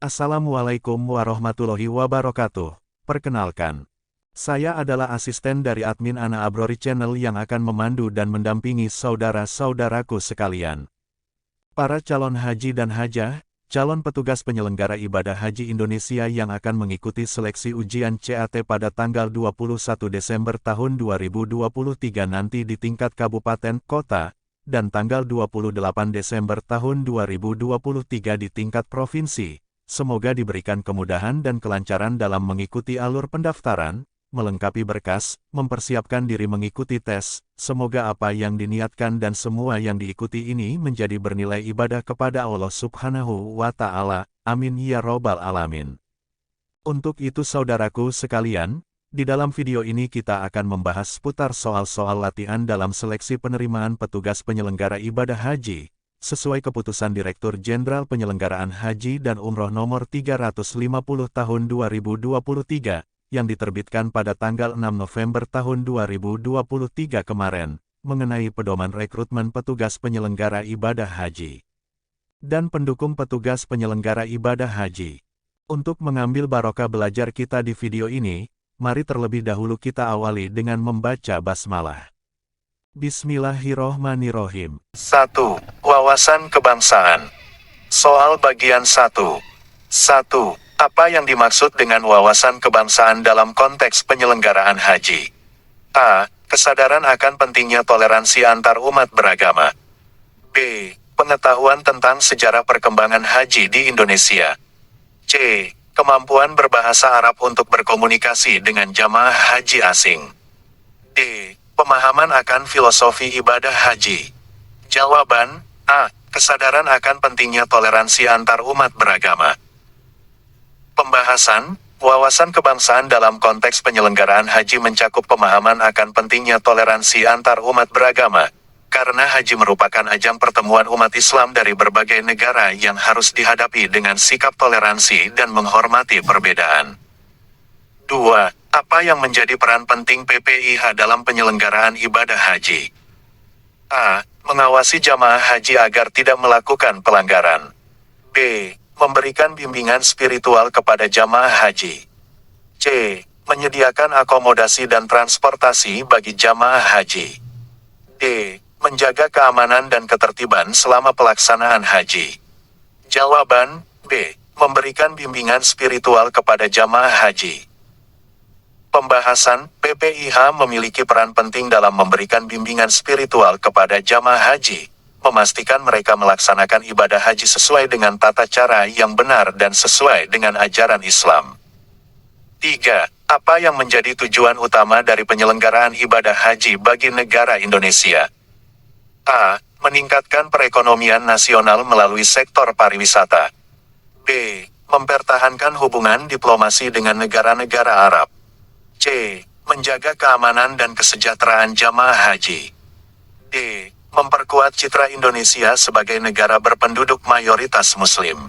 Assalamualaikum warahmatullahi wabarakatuh. Perkenalkan, saya adalah asisten dari admin Ana Abrori Channel yang akan memandu dan mendampingi saudara-saudaraku sekalian. Para calon haji dan hajah, calon petugas penyelenggara ibadah haji Indonesia yang akan mengikuti seleksi ujian CAT pada tanggal 21 Desember tahun 2023 nanti di tingkat kabupaten, kota, dan tanggal 28 Desember tahun 2023 di tingkat provinsi. Semoga diberikan kemudahan dan kelancaran dalam mengikuti alur pendaftaran, melengkapi berkas, mempersiapkan diri mengikuti tes. Semoga apa yang diniatkan dan semua yang diikuti ini menjadi bernilai ibadah kepada Allah Subhanahu wa Ta'ala. Amin ya Robbal 'Alamin. Untuk itu, saudaraku sekalian, di dalam video ini kita akan membahas seputar soal-soal latihan dalam seleksi penerimaan petugas penyelenggara ibadah haji, sesuai keputusan Direktur Jenderal Penyelenggaraan Haji dan Umroh Nomor 350 Tahun 2023, yang diterbitkan pada tanggal 6 November tahun 2023 kemarin, mengenai pedoman rekrutmen petugas penyelenggara ibadah haji dan pendukung petugas penyelenggara ibadah haji. Untuk mengambil barokah belajar kita di video ini, mari terlebih dahulu kita awali dengan membaca basmalah. Bismillahirrohmanirrohim. 1. Wawasan kebangsaan. Soal bagian 1. 1. Apa yang dimaksud dengan wawasan kebangsaan dalam konteks penyelenggaraan haji? A. Kesadaran akan pentingnya toleransi antar umat beragama. B. Pengetahuan tentang sejarah perkembangan haji di Indonesia. C. Kemampuan berbahasa Arab untuk berkomunikasi dengan jamaah haji asing. D. Pemahaman akan filosofi ibadah haji. Jawaban A. Kesadaran akan pentingnya toleransi antar umat beragama. Pembahasan, wawasan kebangsaan dalam konteks penyelenggaraan haji mencakup pemahaman akan pentingnya toleransi antar umat beragama, karena haji merupakan ajang pertemuan umat Islam dari berbagai negara yang harus dihadapi dengan sikap toleransi dan menghormati perbedaan. 2. Apa yang menjadi peran penting PPIH dalam penyelenggaraan ibadah haji? A. Mengawasi jamaah haji agar tidak melakukan pelanggaran. B. Memberikan bimbingan spiritual kepada jamaah haji. C. Menyediakan akomodasi dan transportasi bagi jamaah haji. D. Menjaga keamanan dan ketertiban selama pelaksanaan haji. Jawaban B. Memberikan bimbingan spiritual kepada jamaah haji. Pembahasan, PPIH memiliki peran penting dalam memberikan bimbingan spiritual kepada jamaah haji, memastikan mereka melaksanakan ibadah haji sesuai dengan tata cara yang benar dan sesuai dengan ajaran Islam. 3. Apa yang menjadi tujuan utama dari penyelenggaraan ibadah haji bagi negara Indonesia? A. Meningkatkan perekonomian nasional melalui sektor pariwisata. B. Mempertahankan hubungan diplomasi dengan negara-negara Arab. C. Menjaga keamanan dan kesejahteraan jamaah haji. D. Memperkuat citra Indonesia sebagai negara berpenduduk mayoritas Muslim.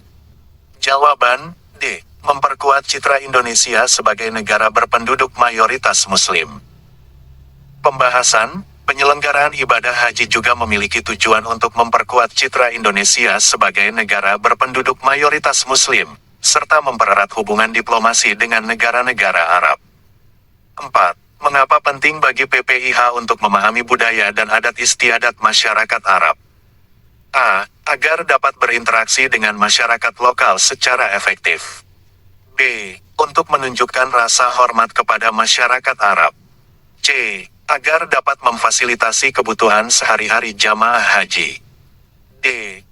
Jawaban D. Memperkuat citra Indonesia sebagai negara berpenduduk mayoritas Muslim. Pembahasan, penyelenggaraan ibadah haji juga memiliki tujuan untuk memperkuat citra Indonesia sebagai negara berpenduduk mayoritas Muslim, serta mempererat hubungan diplomasi dengan negara-negara Arab. 4. Mengapa penting bagi PPIH untuk memahami budaya dan adat istiadat masyarakat Arab? A. Agar dapat berinteraksi dengan masyarakat lokal secara efektif. B. Untuk menunjukkan rasa hormat kepada masyarakat Arab. C. Agar dapat memfasilitasi kebutuhan sehari-hari jamaah haji. D.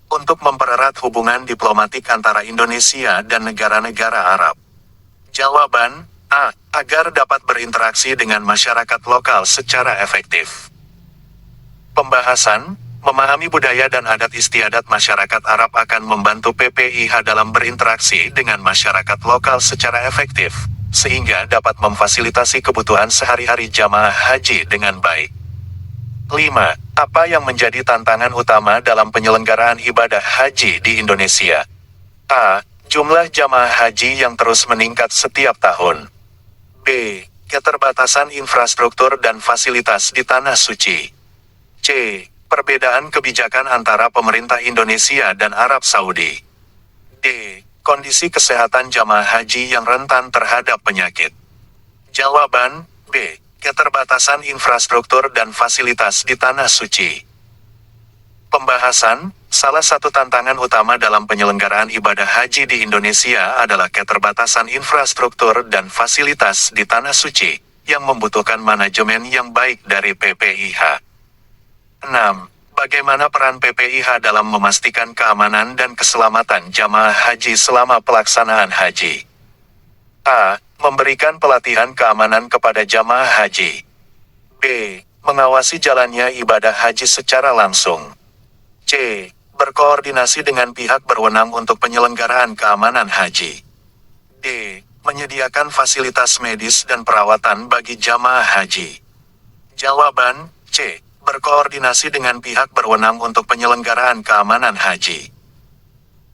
Untuk mempererat hubungan diplomatik antara Indonesia dan negara-negara Arab. Jawaban A. Agar dapat berinteraksi dengan masyarakat lokal secara efektif. Pembahasan, memahami budaya dan adat istiadat masyarakat Arab akan membantu PPIH dalam berinteraksi dengan masyarakat lokal secara efektif, sehingga dapat memfasilitasi kebutuhan sehari-hari jamaah haji dengan baik. 5. Apa yang menjadi tantangan utama dalam penyelenggaraan ibadah haji di Indonesia? A. Jumlah jamaah haji yang terus meningkat setiap tahun. B. Keterbatasan infrastruktur dan fasilitas di Tanah Suci. C. Perbedaan kebijakan antara pemerintah Indonesia dan Arab Saudi. D. Kondisi kesehatan jamaah haji yang rentan terhadap penyakit. Jawaban B. Keterbatasan infrastruktur dan fasilitas di Tanah Suci. Pembahasan, salah satu tantangan utama dalam penyelenggaraan ibadah haji di Indonesia adalah keterbatasan infrastruktur dan fasilitas di Tanah Suci, yang membutuhkan manajemen yang baik dari PPIH. 6. Bagaimana peran PPIH dalam memastikan keamanan dan keselamatan jamaah haji selama pelaksanaan haji? A. Memberikan pelatihan keamanan kepada jamaah haji. B. Mengawasi jalannya ibadah haji secara langsung. C. Berkoordinasi dengan pihak berwenang untuk penyelenggaraan keamanan haji. D. Menyediakan fasilitas medis dan perawatan bagi jamaah haji. Jawaban C. Berkoordinasi dengan pihak berwenang untuk penyelenggaraan keamanan haji.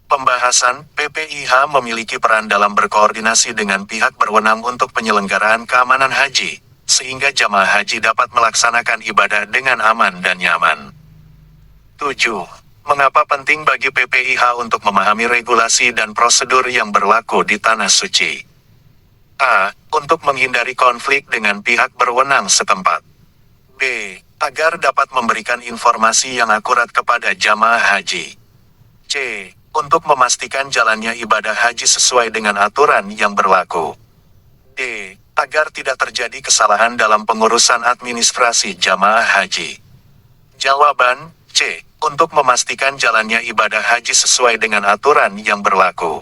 Pembahasan, PPIH memiliki peran dalam berkoordinasi dengan pihak berwenang untuk penyelenggaraan keamanan haji, sehingga jamaah haji dapat melaksanakan ibadah dengan aman dan nyaman. 7. Mengapa penting bagi PPIH untuk memahami regulasi dan prosedur yang berlaku di Tanah Suci? A. Untuk menghindari konflik dengan pihak berwenang setempat. B. Agar dapat memberikan informasi yang akurat kepada jamaah haji. C. Untuk memastikan jalannya ibadah haji sesuai dengan aturan yang berlaku. D. Agar tidak terjadi kesalahan dalam pengurusan administrasi jamaah haji. Jawaban C. Untuk memastikan jalannya ibadah haji sesuai dengan aturan yang berlaku.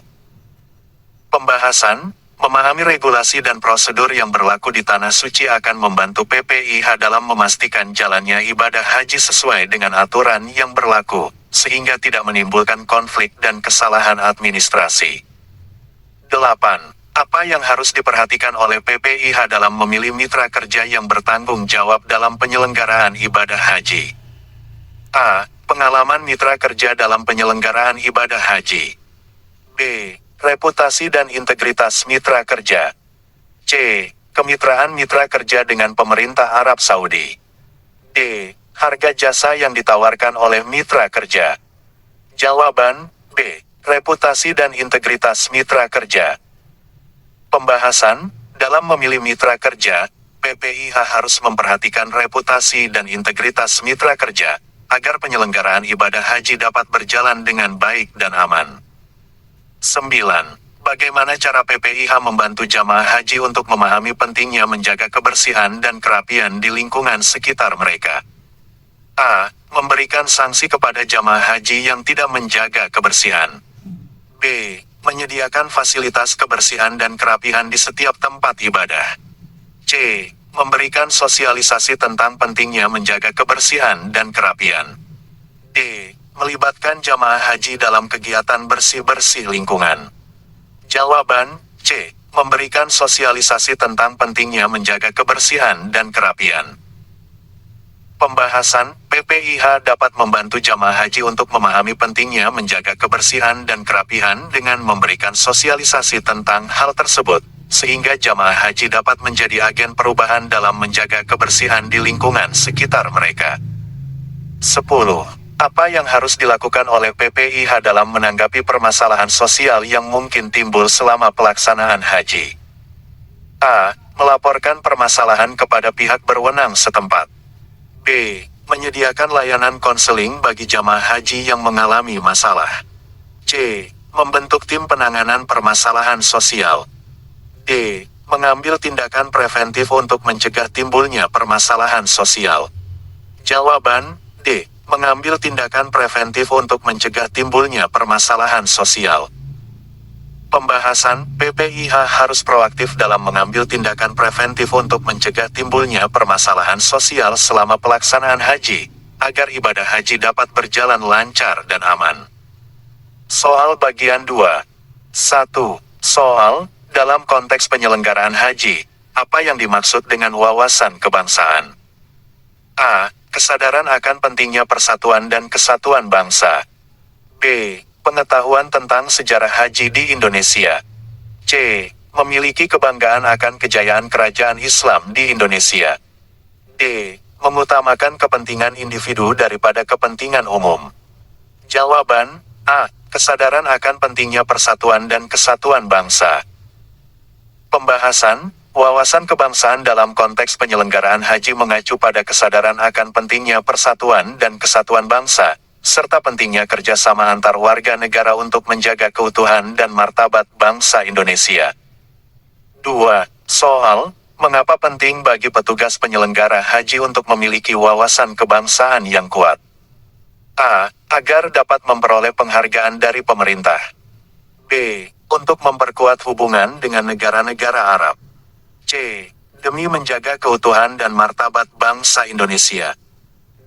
Pembahasan, memahami regulasi dan prosedur yang berlaku di Tanah Suci akan membantu PPIH dalam memastikan jalannya ibadah haji sesuai dengan aturan yang berlaku, sehingga tidak menimbulkan konflik dan kesalahan administrasi. 8. Apa yang harus diperhatikan oleh PPIH dalam memilih mitra kerja yang bertanggung jawab dalam penyelenggaraan ibadah haji? A. Pengalaman mitra kerja dalam penyelenggaraan ibadah haji. B. Reputasi dan integritas mitra kerja. C. Kemitraan mitra kerja dengan pemerintah Arab Saudi. D. Harga jasa yang ditawarkan oleh mitra kerja. Jawaban B. Reputasi dan integritas mitra kerja. Pembahasan, dalam memilih mitra kerja, PPIH harus memperhatikan reputasi dan integritas mitra kerja, agar penyelenggaraan ibadah haji dapat berjalan dengan baik dan aman. 9. Bagaimana cara PPIH membantu jamaah haji untuk memahami pentingnya menjaga kebersihan dan kerapian di lingkungan sekitar mereka? A. Memberikan sanksi kepada jamaah haji yang tidak menjaga kebersihan. B. Menyediakan fasilitas kebersihan dan kerapihan di setiap tempat ibadah. C. Memberikan sosialisasi tentang pentingnya menjaga kebersihan dan kerapian. D. Melibatkan jamaah haji dalam kegiatan bersih-bersih lingkungan. Jawaban C. Memberikan sosialisasi tentang pentingnya menjaga kebersihan dan kerapian. Pembahasan, PPIH dapat membantu jamaah haji untuk memahami pentingnya menjaga kebersihan dan kerapihan dengan memberikan sosialisasi tentang hal tersebut, sehingga jamaah haji dapat menjadi agen perubahan dalam menjaga kebersihan di lingkungan sekitar mereka. 10. Apa yang harus dilakukan oleh PPIH dalam menanggapi permasalahan sosial yang mungkin timbul selama pelaksanaan haji? A. Melaporkan permasalahan kepada pihak berwenang setempat. B. Menyediakan layanan konseling bagi jamaah haji yang mengalami masalah. C. Membentuk tim penanganan permasalahan sosial. D. Mengambil tindakan preventif untuk mencegah timbulnya permasalahan sosial. Jawaban D. Mengambil tindakan preventif untuk mencegah timbulnya permasalahan sosial. Pembahasan, PPIH harus proaktif dalam mengambil tindakan preventif untuk mencegah timbulnya permasalahan sosial selama pelaksanaan haji, agar ibadah haji dapat berjalan lancar dan aman. Soal bagian 2. 1. Soal, dalam konteks penyelenggaraan haji, apa yang dimaksud dengan wawasan kebangsaan? A. Kesadaran akan pentingnya persatuan dan kesatuan bangsa. B. Pengetahuan tentang sejarah haji di Indonesia. C. Memiliki kebanggaan akan kejayaan kerajaan Islam di Indonesia. D. Mengutamakan kepentingan individu daripada kepentingan umum. Jawaban A. Kesadaran akan pentingnya persatuan dan kesatuan bangsa. Pembahasan, wawasan kebangsaan dalam konteks penyelenggaraan haji mengacu pada kesadaran akan pentingnya persatuan dan kesatuan bangsa, serta pentingnya kerjasama antar warga negara untuk menjaga keutuhan dan martabat bangsa Indonesia. 2. Soal, mengapa penting bagi petugas penyelenggara haji untuk memiliki wawasan kebangsaan yang kuat? A. Agar dapat memperoleh penghargaan dari pemerintah. B. Untuk memperkuat hubungan dengan negara-negara Arab. C. Demi menjaga keutuhan dan martabat bangsa Indonesia.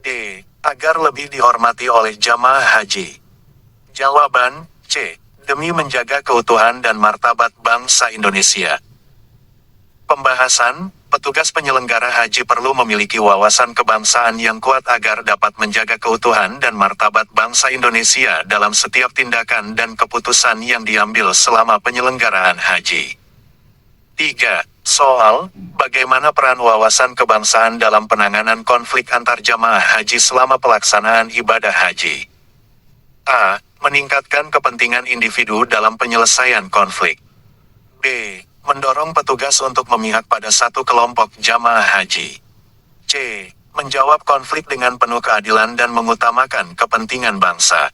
D. Agar lebih dihormati oleh jamaah haji. Jawaban, C. Demi menjaga keutuhan dan martabat bangsa Indonesia. Pembahasan, petugas penyelenggara haji perlu memiliki wawasan kebangsaan yang kuat agar dapat menjaga keutuhan dan martabat bangsa Indonesia dalam setiap tindakan dan keputusan yang diambil selama penyelenggaraan haji. 3. Soal, bagaimana peran wawasan kebangsaan dalam penanganan konflik antar jamaah haji selama pelaksanaan ibadah haji? A. Meningkatkan kepentingan individu dalam penyelesaian konflik. B. Mendorong petugas untuk memihak pada satu kelompok jamaah haji. C. Menjawab konflik dengan penuh keadilan dan mengutamakan kepentingan bangsa.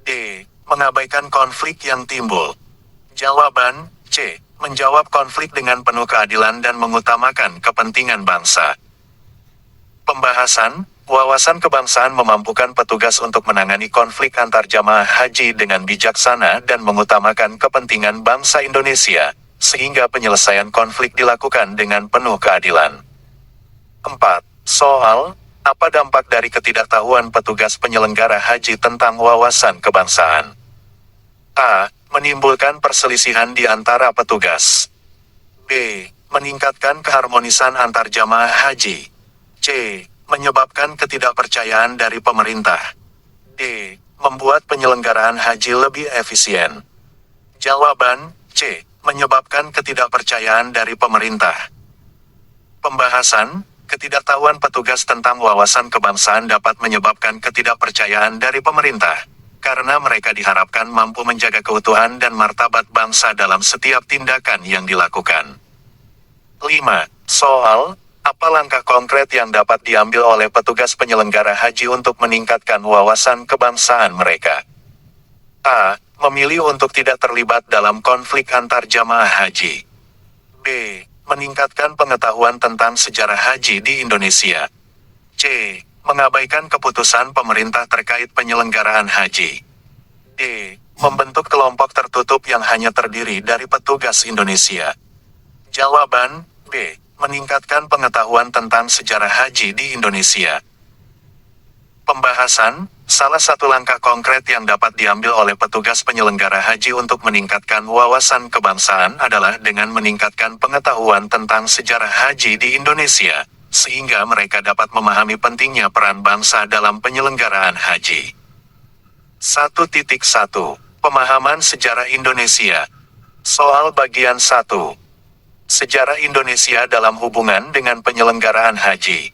D. Mengabaikan konflik yang timbul. Jawaban, C. Menjawab konflik dengan penuh keadilan dan mengutamakan kepentingan bangsa. Pembahasan, wawasan kebangsaan memampukan petugas untuk menangani konflik antar jamaah haji dengan bijaksana dan mengutamakan kepentingan bangsa Indonesia, sehingga penyelesaian konflik dilakukan dengan penuh keadilan. 4. Soal, apa dampak dari ketidaktahuan petugas penyelenggara haji tentang wawasan kebangsaan? A. Menimbulkan perselisihan di antara petugas. B. Meningkatkan keharmonisan antar jamaah haji. C. Menyebabkan ketidakpercayaan dari pemerintah. D. Membuat penyelenggaraan haji lebih efisien. Jawaban, C. Menyebabkan ketidakpercayaan dari pemerintah. Pembahasan, ketidaktahuan petugas tentang wawasan kebangsaan dapat menyebabkan ketidakpercayaan dari pemerintah, karena mereka diharapkan mampu menjaga keutuhan dan martabat bangsa dalam setiap tindakan yang dilakukan. 5. Soal, apa langkah konkret yang dapat diambil oleh petugas penyelenggara haji untuk meningkatkan wawasan kebangsaan mereka? A. Memilih untuk tidak terlibat dalam konflik antar jamaah haji. B. Meningkatkan pengetahuan tentang sejarah haji di Indonesia. C. Mengabaikan keputusan pemerintah terkait penyelenggaraan haji. D. Membentuk kelompok tertutup yang hanya terdiri dari petugas Indonesia. Jawaban, B. Meningkatkan pengetahuan tentang sejarah haji di Indonesia. Pembahasan, salah satu langkah konkret yang dapat diambil oleh petugas penyelenggara haji untuk meningkatkan wawasan kebangsaan adalah dengan meningkatkan pengetahuan tentang sejarah haji di Indonesia, sehingga mereka dapat memahami pentingnya peran bangsa dalam penyelenggaraan haji. 1.1. Pemahaman sejarah Indonesia. Soal bagian 1. Sejarah Indonesia dalam hubungan dengan penyelenggaraan haji.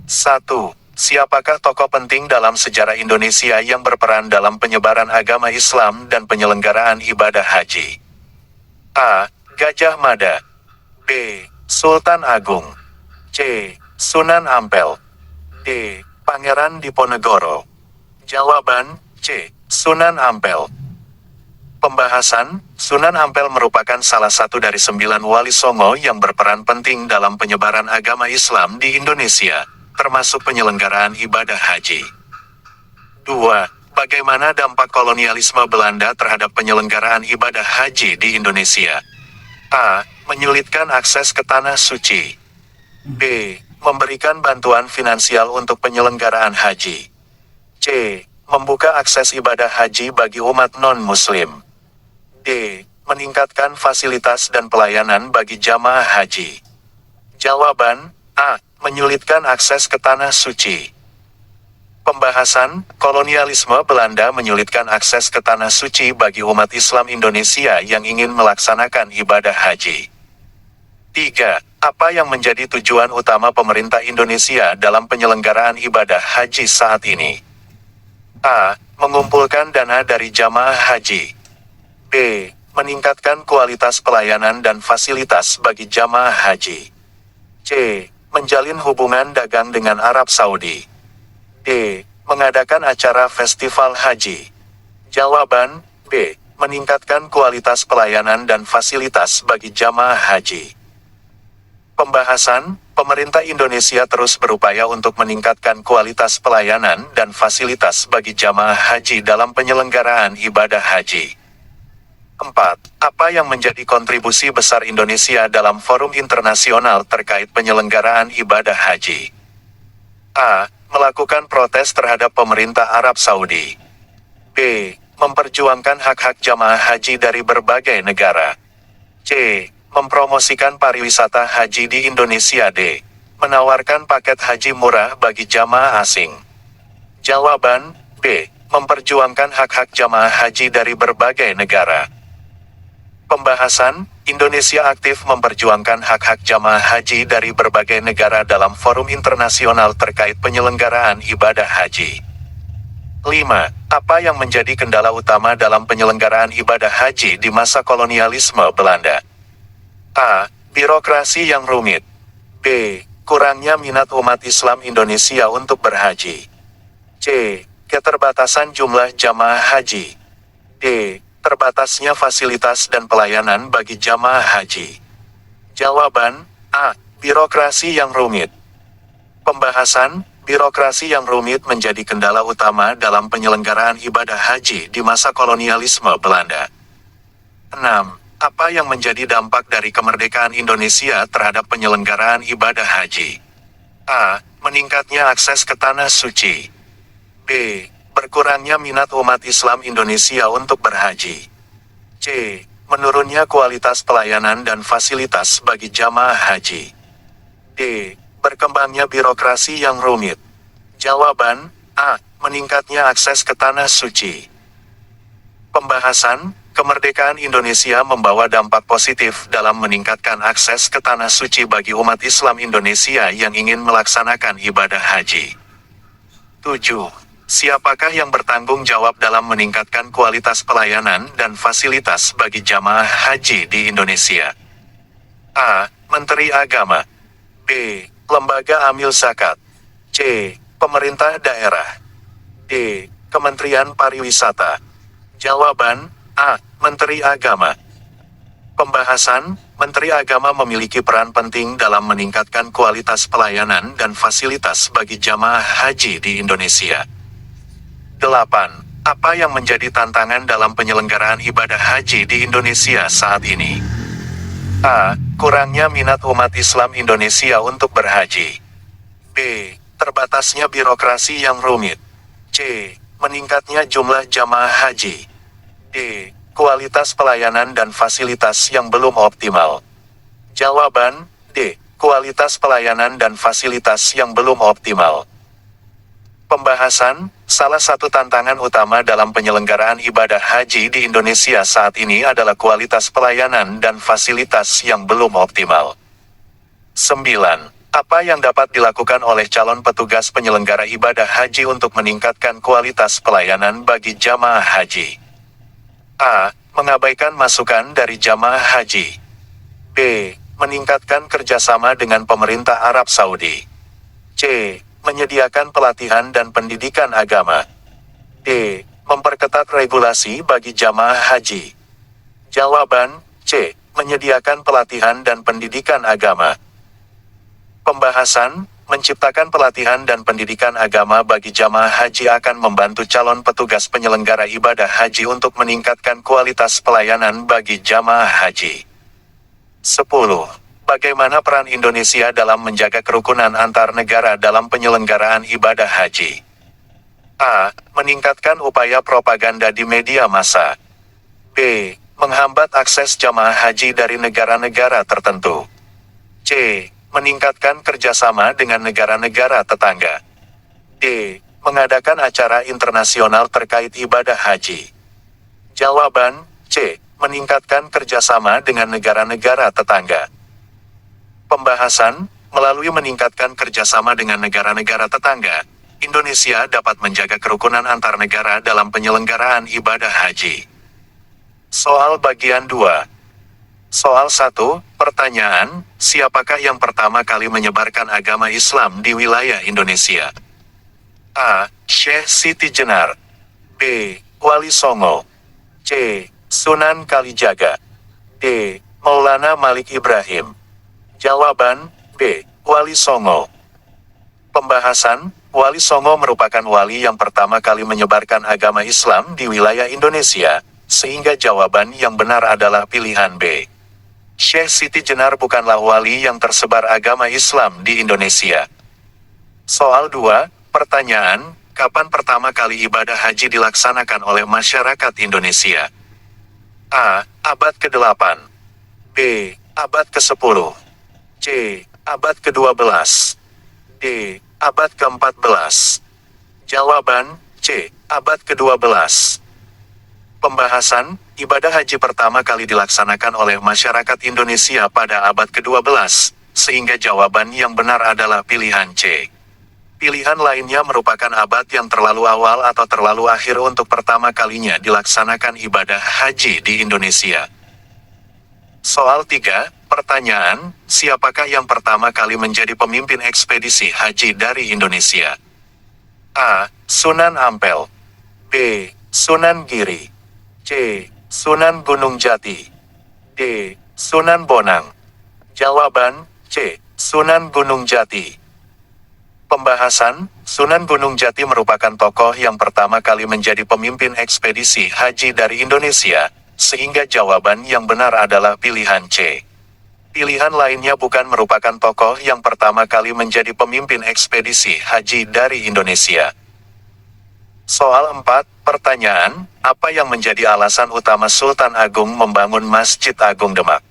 1. Siapakah tokoh penting dalam sejarah Indonesia yang berperan dalam penyebaran agama Islam dan penyelenggaraan ibadah haji? A. Gajah Mada. B. Sultan Agung. C. Sunan Ampel. D. Pangeran Diponegoro. Jawaban, C. Sunan Ampel. Pembahasan, Sunan Ampel merupakan salah satu dari 9 wali Songo yang berperan penting dalam penyebaran agama Islam di Indonesia, termasuk penyelenggaraan ibadah haji. 2. Bagaimana dampak kolonialisme Belanda terhadap penyelenggaraan ibadah haji di Indonesia? A. Menyulitkan akses ke tanah suci. B. Memberikan bantuan finansial untuk penyelenggaraan haji. C. Membuka akses ibadah haji bagi umat non-muslim. D. Meningkatkan fasilitas dan pelayanan bagi jamaah haji. Jawaban, A. Menyulitkan akses ke tanah suci. Pembahasan, kolonialisme Belanda menyulitkan akses ke tanah suci bagi umat Islam Indonesia yang ingin melaksanakan ibadah haji. 3. Apa yang menjadi tujuan utama pemerintah Indonesia dalam penyelenggaraan ibadah haji saat ini? A. Mengumpulkan dana dari jamaah haji. B. Meningkatkan kualitas pelayanan dan fasilitas bagi jamaah haji. C. Menjalin hubungan dagang dengan Arab Saudi. D. Mengadakan acara festival haji. Jawaban B. Meningkatkan kualitas pelayanan dan fasilitas bagi jamaah haji. Pembahasan, pemerintah Indonesia terus berupaya untuk meningkatkan kualitas pelayanan dan fasilitas bagi jamaah haji dalam penyelenggaraan ibadah haji. 4. Apa yang menjadi kontribusi besar Indonesia dalam forum internasional terkait penyelenggaraan ibadah haji? A. Melakukan protes terhadap pemerintah Arab Saudi. B. Memperjuangkan hak-hak jamaah haji dari berbagai negara. C. Mempromosikan pariwisata haji di Indonesia. D. Menawarkan paket haji murah bagi jamaah asing. Jawaban B. Memperjuangkan hak-hak jamaah haji dari berbagai negara. Pembahasan, Indonesia aktif memperjuangkan hak-hak jamaah haji dari berbagai negara dalam forum internasional terkait penyelenggaraan ibadah haji. 5. Apa yang menjadi kendala utama dalam penyelenggaraan ibadah haji di masa kolonialisme Belanda? A. Birokrasi yang rumit. B. Kurangnya minat umat Islam Indonesia untuk berhaji. C. Keterbatasan jumlah jamaah haji. D. Terbatasnya fasilitas dan pelayanan bagi jamaah haji. Jawaban A. Birokrasi yang rumit. Pembahasan, birokrasi yang rumit menjadi kendala utama dalam penyelenggaraan ibadah haji di masa kolonialisme Belanda. 6. Apa yang menjadi dampak dari kemerdekaan Indonesia terhadap penyelenggaraan ibadah haji? A. Meningkatnya akses ke tanah suci. B. Berkurangnya minat umat Islam Indonesia untuk berhaji. C. Menurunnya kualitas pelayanan dan fasilitas bagi jamaah haji. D. Berkembangnya birokrasi yang rumit. Jawaban A. Meningkatnya akses ke tanah suci. Pembahasan, kemerdekaan Indonesia membawa dampak positif dalam meningkatkan akses ke tanah suci bagi umat Islam Indonesia yang ingin melaksanakan ibadah haji. 7. Siapakah yang bertanggung jawab dalam meningkatkan kualitas pelayanan dan fasilitas bagi jamaah haji di Indonesia? A. Menteri Agama. B. Lembaga Amil Zakat. C. Pemerintah daerah. D. Kementerian Pariwisata. Jawaban A. Menteri Agama. Pembahasan, Menteri Agama memiliki peran penting dalam meningkatkan kualitas pelayanan dan fasilitas bagi jamaah haji di Indonesia. 8. Apa yang menjadi tantangan dalam penyelenggaraan ibadah haji di Indonesia saat ini? A. Kurangnya minat umat Islam Indonesia untuk berhaji. B. Terbatasnya birokrasi yang rumit. C. Meningkatnya jumlah jamaah haji. D. Kualitas pelayanan dan fasilitas yang belum optimal. Jawaban D. Kualitas pelayanan dan fasilitas yang belum optimal. Pembahasan, salah satu tantangan utama dalam penyelenggaraan ibadah haji di Indonesia saat ini adalah kualitas pelayanan dan fasilitas yang belum optimal. 9. Apa yang dapat dilakukan oleh calon petugas penyelenggara ibadah haji untuk meningkatkan kualitas pelayanan bagi jamaah haji? A. Mengabaikan masukan dari jamaah haji. B. Meningkatkan kerjasama dengan pemerintah Arab Saudi. C. Menyediakan pelatihan dan pendidikan agama. D. Memperketat regulasi bagi jamaah haji. Jawaban C. Menyediakan pelatihan dan pendidikan agama. Pembahasan, menciptakan pelatihan dan pendidikan agama bagi jamaah haji akan membantu calon petugas penyelenggara ibadah haji untuk meningkatkan kualitas pelayanan bagi jamaah haji. 10. Bagaimana peran Indonesia dalam menjaga kerukunan antar negara dalam penyelenggaraan ibadah haji? A. Meningkatkan upaya propaganda di media massa. B. Menghambat akses jamaah haji dari negara-negara tertentu. C. Meningkatkan kerjasama dengan negara-negara tetangga. D. Mengadakan acara internasional terkait ibadah haji. Jawaban C. Meningkatkan kerjasama dengan negara-negara tetangga. Pembahasan, melalui meningkatkan kerjasama dengan negara-negara tetangga, Indonesia dapat menjaga kerukunan antar negara dalam penyelenggaraan ibadah haji. Soal bagian 2. Soal 1, pertanyaan, siapakah yang pertama kali menyebarkan agama Islam di wilayah Indonesia? A. Syekh Siti Jenar. B. Wali Songo. C. Sunan Kalijaga. D. Maulana Malik Ibrahim. Jawaban, B. Wali Songo. Pembahasan, Wali Songo merupakan wali yang pertama kali menyebarkan agama Islam di wilayah Indonesia, sehingga jawaban yang benar adalah pilihan B. Syekh Siti Jenar bukanlah wali yang tersebar agama Islam di Indonesia. Soal 2, pertanyaan, kapan pertama kali ibadah haji dilaksanakan oleh masyarakat Indonesia? A. Abad ke-8. B. Abad ke-10. C. Abad ke-12. D. Abad ke-14. Jawaban, C. Abad ke-12. Pembahasan, ibadah haji pertama kali dilaksanakan oleh masyarakat Indonesia pada abad ke-12, sehingga jawaban yang benar adalah pilihan C. Pilihan lainnya merupakan abad yang terlalu awal atau terlalu akhir untuk pertama kalinya dilaksanakan ibadah haji di Indonesia. Soal 3, pertanyaan, siapakah yang pertama kali menjadi pemimpin ekspedisi haji dari Indonesia? A. Sunan Ampel. B. Sunan Giri. C. Sunan Gunung Jati. D. Sunan Bonang. Jawaban, C. Sunan Gunung Jati. Pembahasan, Sunan Gunung Jati merupakan tokoh yang pertama kali menjadi pemimpin ekspedisi haji dari Indonesia, sehingga jawaban yang benar adalah pilihan C. Pilihan lainnya bukan merupakan tokoh yang pertama kali menjadi pemimpin ekspedisi haji dari Indonesia. Soal 4, pertanyaan, apa yang menjadi alasan utama Sultan Agung membangun Masjid Agung Demak?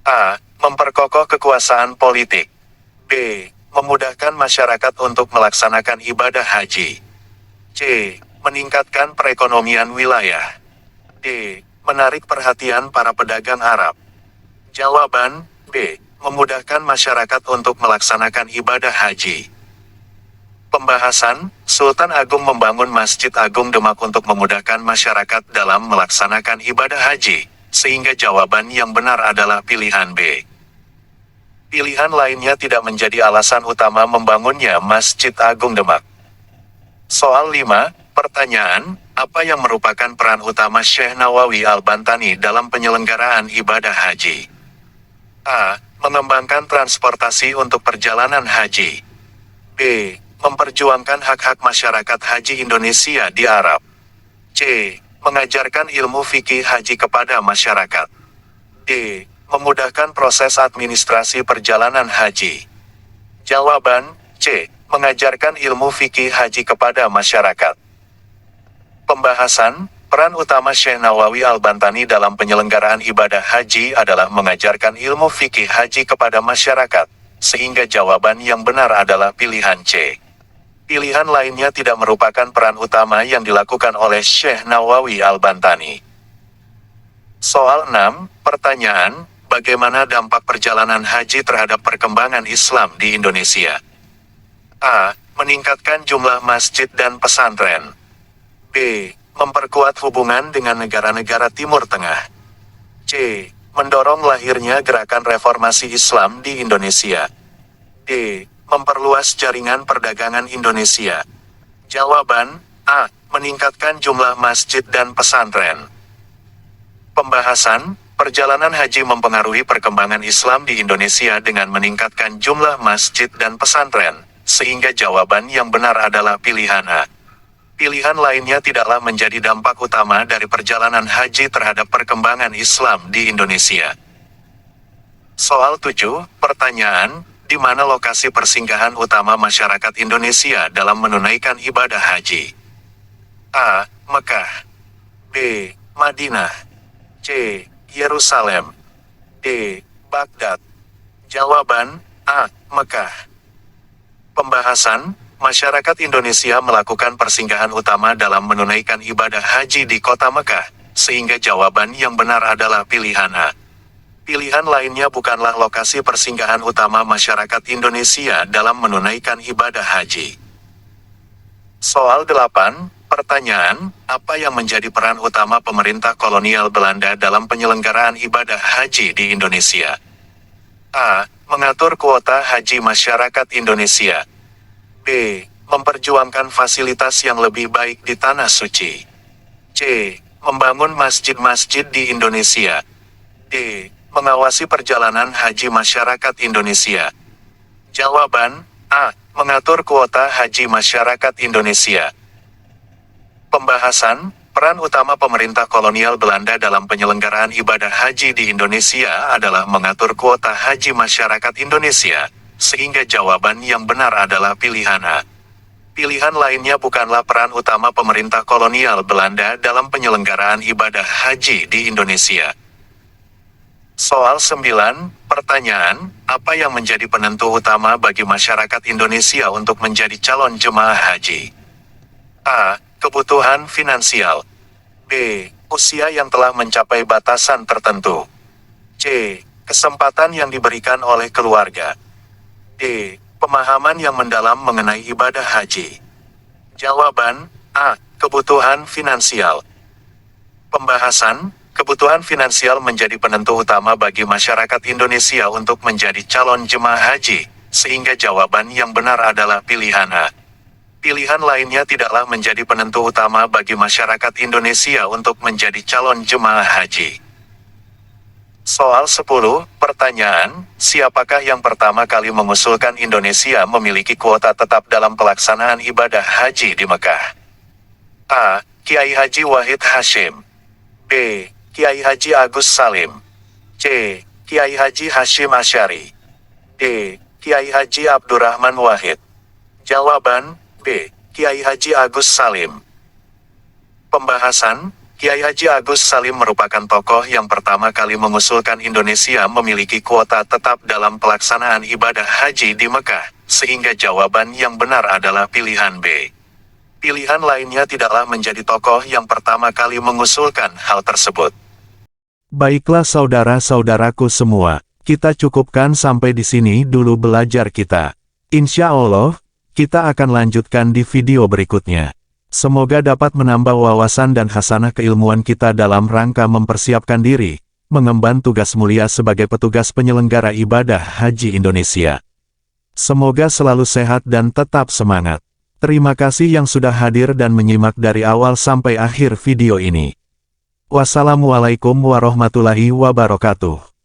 A. Memperkokoh kekuasaan politik. B. Memudahkan masyarakat untuk melaksanakan ibadah haji. C. Meningkatkan perekonomian wilayah. D. Menarik perhatian para pedagang Arab. Jawaban, B. Memudahkan masyarakat untuk melaksanakan ibadah haji. Pembahasan, Sultan Agung membangun Masjid Agung Demak untuk memudahkan masyarakat dalam melaksanakan ibadah haji, sehingga jawaban yang benar adalah pilihan B. Pilihan lainnya tidak menjadi alasan utama membangunnya Masjid Agung Demak. Soal 5, pertanyaan, apa yang merupakan peran utama Syekh Nawawi Al-Bantani dalam penyelenggaraan ibadah haji? A. Mengembangkan transportasi untuk perjalanan haji. B. Memperjuangkan hak-hak masyarakat haji Indonesia di Arab. C. Mengajarkan ilmu fikih haji kepada masyarakat. D. Memudahkan proses administrasi perjalanan haji. Jawaban, C. Mengajarkan ilmu fikih haji kepada masyarakat. Pembahasan, peran utama Syekh Nawawi Al-Bantani dalam penyelenggaraan ibadah haji adalah mengajarkan ilmu fikih haji kepada masyarakat, sehingga jawaban yang benar adalah pilihan C. Pilihan lainnya tidak merupakan peran utama yang dilakukan oleh Syekh Nawawi Al-Bantani. Soal 6, pertanyaan, bagaimana dampak perjalanan haji terhadap perkembangan Islam di Indonesia? A. Meningkatkan jumlah masjid dan pesantren. B. Memperkuat hubungan dengan negara-negara Timur Tengah. C. Mendorong lahirnya gerakan reformasi Islam di Indonesia. D. Memperluas jaringan perdagangan Indonesia. Jawaban, A. Meningkatkan jumlah masjid dan pesantren. Pembahasan, perjalanan haji mempengaruhi perkembangan Islam di Indonesia dengan meningkatkan jumlah masjid dan pesantren, sehingga jawaban yang benar adalah pilihan A. Pilihan lainnya tidaklah menjadi dampak utama dari perjalanan haji terhadap perkembangan Islam di Indonesia. Soal 7, pertanyaan, di mana lokasi persinggahan utama masyarakat Indonesia dalam menunaikan ibadah haji? A. Mekah. B. Madinah. C. Yerusalem. D. Baghdad. Jawaban, A. Mekah. Pembahasan, masyarakat Indonesia melakukan persinggahan utama dalam menunaikan ibadah haji di kota Mekah, sehingga jawaban yang benar adalah pilihan A. Pilihan lainnya bukanlah lokasi persinggahan utama masyarakat Indonesia dalam menunaikan ibadah haji. Soal 8, pertanyaan, apa yang menjadi peran utama pemerintah kolonial Belanda dalam penyelenggaraan ibadah haji di Indonesia? A. Mengatur kuota haji masyarakat Indonesia. B. Memperjuangkan fasilitas yang lebih baik di Tanah Suci. C. Membangun masjid-masjid di Indonesia. D. Mengawasi perjalanan haji masyarakat Indonesia. Jawaban A. Mengatur kuota haji masyarakat Indonesia. Pembahasan, peran utama pemerintah kolonial Belanda dalam penyelenggaraan ibadah haji di Indonesia adalah mengatur kuota haji masyarakat Indonesia, sehingga jawaban yang benar adalah pilihan A. Pilihan lainnya bukanlah peran utama pemerintah kolonial Belanda dalam penyelenggaraan ibadah haji di Indonesia. Soal 9, pertanyaan, apa yang menjadi penentu utama bagi masyarakat Indonesia untuk menjadi calon jemaah haji? A. Kebutuhan finansial. B. Usia yang telah mencapai batasan tertentu. C. Kesempatan yang diberikan oleh keluarga. D. Pemahaman yang mendalam mengenai ibadah haji. Jawaban A. Kebutuhan finansial. Pembahasan, kebutuhan finansial menjadi penentu utama bagi masyarakat Indonesia untuk menjadi calon jemaah haji, sehingga jawaban yang benar adalah pilihan A. Pilihan lainnya tidaklah menjadi penentu utama bagi masyarakat Indonesia untuk menjadi calon jemaah haji. Soal 10, pertanyaan, siapakah yang pertama kali mengusulkan Indonesia memiliki kuota tetap dalam pelaksanaan ibadah haji di Mekah? A. Kiai Haji Wahid Hasyim. B. Kiai Haji Agus Salim. C. Kiai Haji Hasyim Asy'ari. D. Kiai Haji Abdurrahman Wahid. Jawaban B. Kiai Haji Agus Salim. Pembahasan, Kiai Haji Agus Salim merupakan tokoh yang pertama kali mengusulkan Indonesia memiliki kuota tetap dalam pelaksanaan ibadah haji di Mekah, sehingga jawaban yang benar adalah pilihan B. Pilihan lainnya tidaklah menjadi tokoh yang pertama kali mengusulkan hal tersebut. Baiklah saudara-saudaraku semua, kita cukupkan sampai di sini dulu belajar kita. Insya Allah, kita akan lanjutkan di video berikutnya. Semoga dapat menambah wawasan dan hasanah keilmuan kita dalam rangka mempersiapkan diri, mengemban tugas mulia sebagai petugas penyelenggara ibadah haji Indonesia. Semoga selalu sehat dan tetap semangat. Terima kasih yang sudah hadir dan menyimak dari awal sampai akhir video ini. Wassalamualaikum warahmatullahi wabarakatuh.